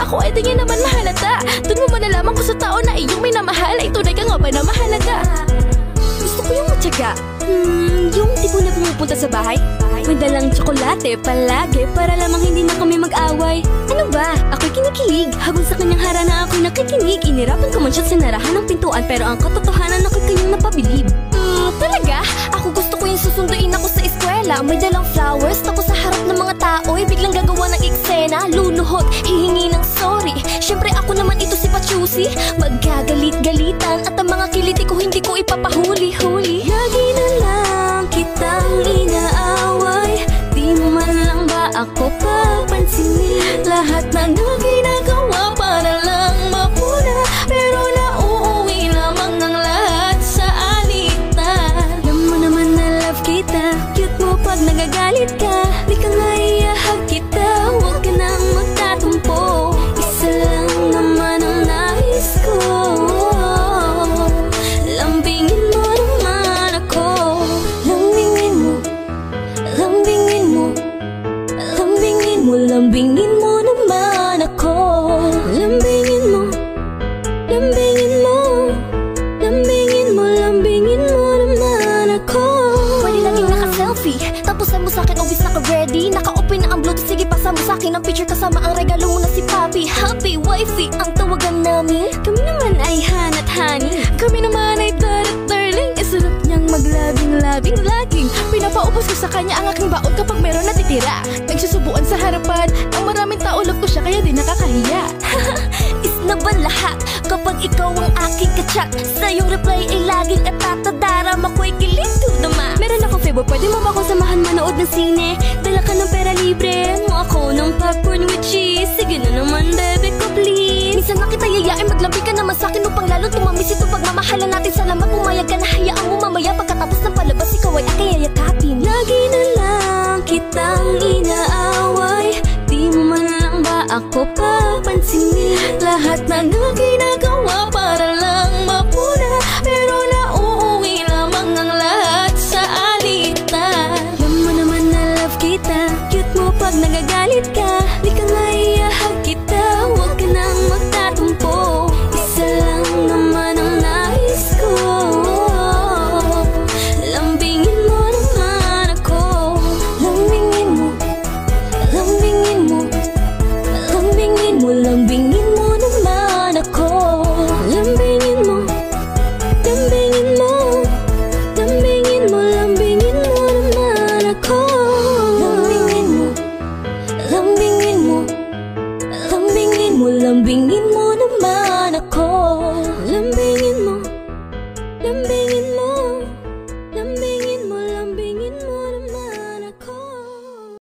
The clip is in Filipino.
ako ay di nga naman mahalata. Doon mo malalaman ko sa tao na iyong minamahal ay tunay ka nga ba na mahalaga. Gusto ko yung matyaga, yung tipo na pumupunta sa bahay, may dalang tsokolate palagi para lamang hindi na kami mag-away. Ano ba? Ako'y kinikilig habang sa kanyang harana ako'y nakikinig. Inirapan ko man siya sa narahan ng pintuan, pero ang katotohanan ako'y kanyang napabilib. Talaga? Ako gusto ko yung susunduin ako sa eskwela. May dalang flowers, tapos sa harap ng mga tao'y biglang gagawa ng eksena. Luluhod, hihingi ng sorry. Siyempre ako naman ito si Pachusi. Magagalit-galitan at ang mga kiliti ko hindi ko ipapahuli-huli. Lagi na lang kitang inaaway, di mo man lang ba ako papansinin? Lahat na ginagawa para lang mapuna, pero nauuwi lamang ang lahat sa alitan. Alam mo naman na love kita, cute mo pag nagagalit ka. Di ka nga iahag kita, huwag ka nang magtatumpo. Isa lang naman ang nais ko, lambingin mo naman ako. Lambingin mo, lambingin mo, lambingin mo, lambingin mo naman ako. Lambingin mo, lambingin mo, lambingin mo, lambingin mo naman ako. Pwede laging naka-selfie, tapos ay mo sa'kin always naka-ready. Naka-open na ang Bluetooth, sige pasa mo sa'kin ang picture kasama ang regalo mo na si Papi. Happy wifey ang tawagan namin. Kami naman ay Han at Honey, kami naman ay Dad at Darling. Isulap niyang maglabing-labing laging pinapaubos ko sa kanya ang aking baon kapag meron natitira. Nagsusubuan sa harapan ang maraming tao, love ko siya kaya di nakakahiya. Is na ba lahat kapag ikaw ang aking kachat? Sa iyong reply ay laging atatadara, mako'y kilig to the max. Meron akong favor, pwede mo ba akong samahan manood ng sine? Dala ka ng pera libre, mo ako ng popcorn with cheese. Sige na naman bebe ko please. Minsan na kita yayain, maglambi ka naman sa'kin upang lalong tumamis ito pagmamahalan natin. Salamat pumayag ka na, hayaan mo mamaya pagkatapos ng palabas ikaw ay aking yayakapin. Lagi na lang kitang inaaway, di mo man lang ba ako papansinin? Lahat na ginagawa para lang mapuna, pero nauuwi lamang ang lahat sa alitan. Alam mo naman na love kita, cute mo pag nagagalit ka. Di ka nga iahag kita, huwag ka nang magtatumpo. Isa lang naman ang nais ko, lambingin mo naman ako. Lambingin mo, lambingin mo, lambingin mo, lambingin mo naman ako. Lambingin mo, lambingin mo, lambingin mo, lambingin mo naman ako. Lambingin mo, lambingin mo, lambingin mo, lambingin mo naman ako. Lambingin mo, lambingin